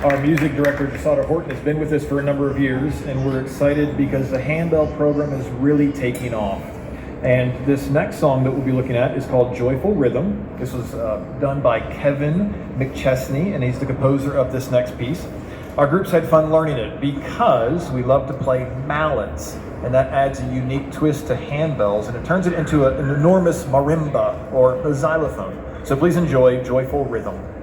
Our music director, Jasada Horton, has been with us for a number of years, and we're excited because the handbell program is really taking off. And this next song that we'll be looking at is called Joyful Rhythm. This was done by Kevin McChesney, and he's the composer of this next piece. Our groups had fun learning it because we love to play mallets, and that adds a unique twist to handbells, and it turns it into an enormous marimba or a xylophone. So please enjoy Joyful Rhythm.